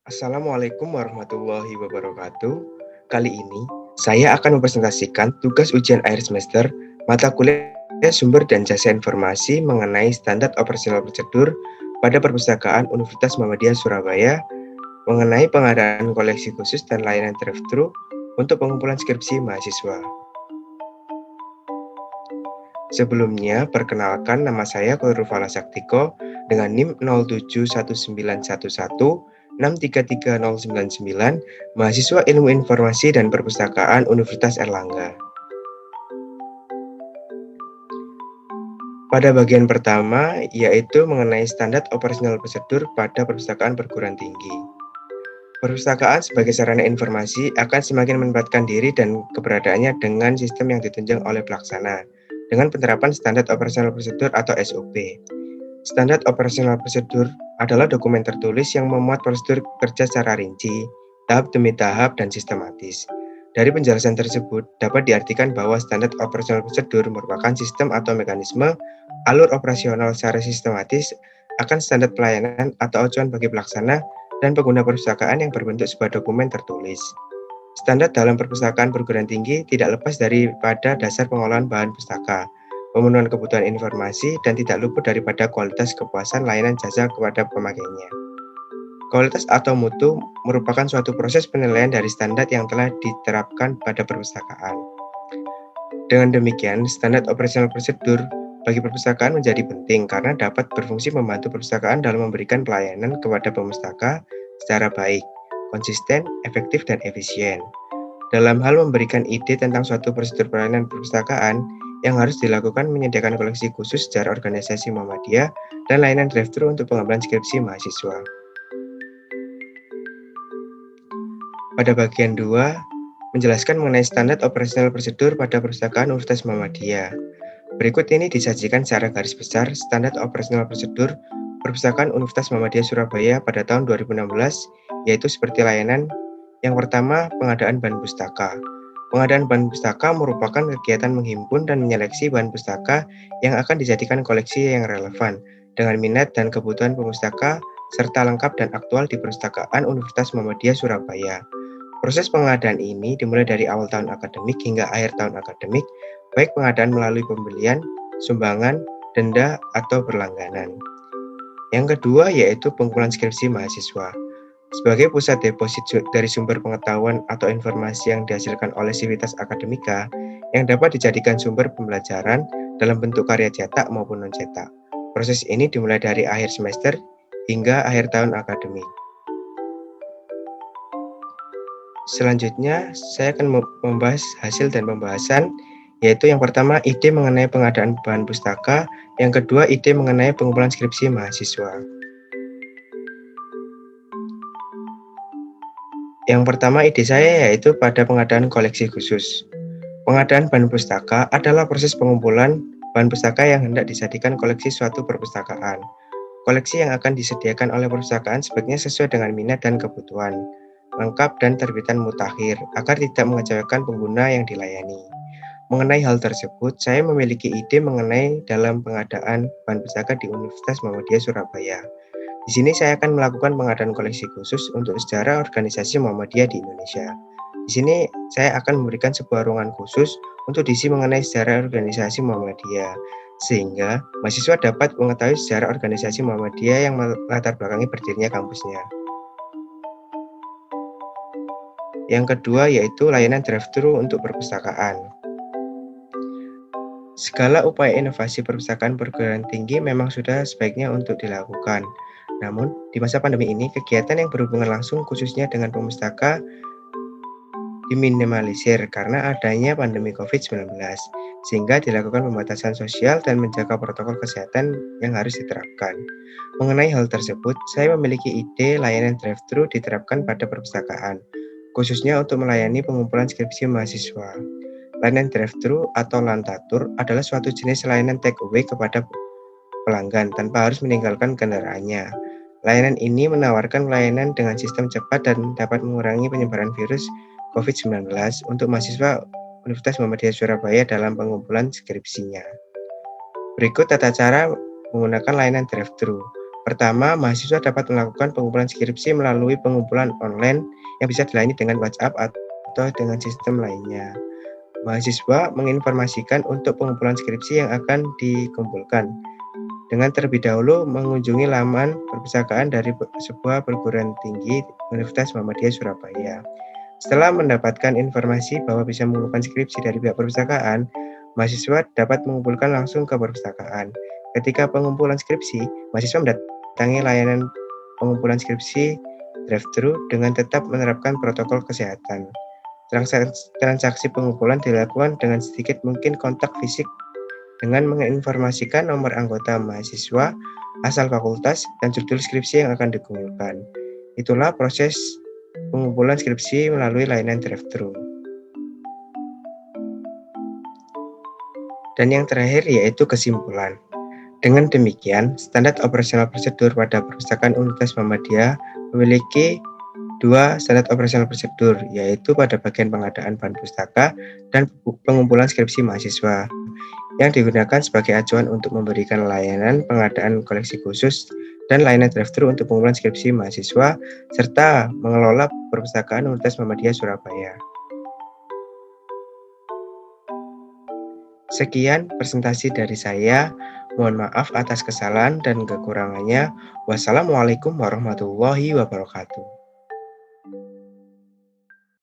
Assalamualaikum warahmatullahi wabarakatuh. Kali ini, saya akan mempresentasikan tugas ujian akhir semester mata kuliah sumber dan jasa informasi mengenai standar operasional prosedur pada Perpustakaan Universitas Muhammadiyah Surabaya mengenai pengadaan koleksi khusus dan layanan drive-thru untuk pengumpulan skripsi mahasiswa. Sebelumnya, perkenalkan nama saya Khairul Fala Saktiko dengan NIM 0719116333099, mahasiswa Ilmu Informasi dan Perpustakaan Universitas Erlangga. Pada bagian pertama, yaitu mengenai standar operasional prosedur pada perpustakaan perguruan tinggi. Perpustakaan sebagai sarana informasi akan semakin menempatkan diri dan keberadaannya dengan sistem yang ditunjang oleh pelaksana, dengan penerapan standar operasional prosedur atau SOP. Standar operasional prosedur adalah dokumen tertulis yang memuat prosedur kerja secara rinci, tahap demi tahap, dan sistematis. Dari penjelasan tersebut, dapat diartikan bahwa standar operasional prosedur merupakan sistem atau mekanisme alur operasional secara sistematis akan standar pelayanan atau acuan bagi pelaksana dan pengguna perpustakaan yang berbentuk sebuah dokumen tertulis. Standar dalam perpustakaan perguruan tinggi tidak lepas daripada dasar pengolahan bahan pustaka, pemenuhan kebutuhan informasi, dan tidak luput daripada kualitas kepuasan layanan jasa kepada pemakainya. Kualitas atau mutu merupakan suatu proses penilaian dari standar yang telah diterapkan pada perpustakaan. Dengan demikian, standar operasional prosedur bagi perpustakaan menjadi penting karena dapat berfungsi membantu perpustakaan dalam memberikan pelayanan kepada pemustaka secara baik, konsisten, efektif, dan efisien. Dalam hal memberikan ide tentang suatu prosedur pelayanan perpustakaan, yang harus dilakukan menyediakan koleksi khusus secara organisasi Muhammadiyah dan layanan drive-thru untuk pengambilan skripsi mahasiswa. Pada bagian 2, menjelaskan mengenai standar operasional prosedur pada perpustakaan Universitas Muhammadiyah. Berikut ini disajikan secara garis besar standar operasional prosedur Perpustakaan Universitas Muhammadiyah Surabaya pada tahun 2016, yaitu seperti layanan. Yang pertama, pengadaan bahan pustaka. Pengadaan bahan pustaka merupakan kegiatan menghimpun dan menyeleksi bahan pustaka yang akan dijadikan koleksi yang relevan dengan minat dan kebutuhan pemustaka serta lengkap dan aktual di Perpustakaan Universitas Muhammadiyah Surabaya. Proses pengadaan ini dimulai dari awal tahun akademik hingga akhir tahun akademik, baik pengadaan melalui pembelian, sumbangan, denda, atau berlangganan. Yang kedua yaitu pengumpulan skripsi mahasiswa. Sebagai pusat deposit dari sumber pengetahuan atau informasi yang dihasilkan oleh sivitas akademika yang dapat dijadikan sumber pembelajaran dalam bentuk karya cetak maupun non-cetak. Proses ini dimulai dari akhir semester hingga akhir tahun akademik. Selanjutnya, saya akan membahas hasil dan pembahasan, yaitu yang pertama, ide mengenai pengadaan bahan pustaka, yang kedua, ide mengenai pengumpulan skripsi mahasiswa. Yang pertama, ide saya yaitu pada pengadaan koleksi khusus. Pengadaan bahan pustaka adalah proses pengumpulan bahan pustaka yang hendak dijadikan koleksi suatu perpustakaan. Koleksi yang akan disediakan oleh perpustakaan sebaiknya sesuai dengan minat dan kebutuhan, lengkap dan terbitan mutakhir, agar tidak mengecewakan pengguna yang dilayani. Mengenai hal tersebut, saya memiliki ide mengenai dalam pengadaan bahan pustaka di Universitas Muhammadiyah Surabaya. Di sini saya akan melakukan pengadaan koleksi khusus untuk sejarah organisasi Muhammadiyah di Indonesia. Di sini saya akan memberikan sebuah ruangan khusus untuk diisi mengenai sejarah organisasi Muhammadiyah, sehingga mahasiswa dapat mengetahui sejarah organisasi Muhammadiyah yang melatar belakangi berdirinya kampusnya. Yang kedua yaitu layanan drive-thru untuk perpustakaan. Segala upaya inovasi perpustakaan perguruan tinggi memang sudah sebaiknya untuk dilakukan. Namun, di masa pandemi ini, kegiatan yang berhubungan langsung khususnya dengan pemustaka diminimalisir karena adanya pandemi COVID-19, sehingga dilakukan pembatasan sosial dan menjaga protokol kesehatan yang harus diterapkan. Mengenai hal tersebut, saya memiliki ide layanan drive-thru diterapkan pada perpustakaan, khususnya untuk melayani pengumpulan skripsi mahasiswa. Layanan drive-thru atau lantatur adalah suatu jenis layanan take away kepada pelanggan tanpa harus meninggalkan kendaraannya. Layanan ini menawarkan pelayanan dengan sistem cepat dan dapat mengurangi penyebaran virus COVID-19 untuk mahasiswa Universitas Muhammadiyah Surabaya dalam pengumpulan skripsinya. Berikut tata cara menggunakan layanan drive-thru. Pertama, mahasiswa dapat melakukan pengumpulan skripsi melalui pengumpulan online yang bisa dilayani dengan WhatsApp atau dengan sistem lainnya. Mahasiswa menginformasikan untuk pengumpulan skripsi yang akan dikumpulkan dengan terlebih dahulu mengunjungi laman perpustakaan dari sebuah perguruan tinggi Universitas Muhammadiyah Surabaya. Setelah mendapatkan informasi bahwa bisa mengumpulkan skripsi dari pihak perpustakaan, mahasiswa dapat mengumpulkan langsung ke perpustakaan. Ketika pengumpulan skripsi, mahasiswa mendatangi layanan pengumpulan skripsi drive-thru dengan tetap menerapkan protokol kesehatan. Transaksi pengumpulan dilakukan dengan sedikit mungkin kontak fisik dengan menginformasikan nomor anggota mahasiswa, asal fakultas, dan judul skripsi yang akan dikumpulkan. Itulah proses pengumpulan skripsi melalui layanan drive-thru. Dan yang terakhir yaitu kesimpulan. Dengan demikian, standar operasional prosedur pada perpustakaan Universitas Muhammadiyah memiliki dua standar operasional prosedur, yaitu pada bagian pengadaan bahan pustaka dan pengumpulan skripsi mahasiswa, yang digunakan sebagai acuan untuk memberikan layanan pengadaan koleksi khusus dan layanan drive-thru untuk pengumpulan skripsi mahasiswa, serta mengelola perpustakaan Universitas Muhammadiyah Surabaya. Sekian presentasi dari saya. Mohon maaf atas kesalahan dan kekurangannya. Wassalamualaikum warahmatullahi wabarakatuh.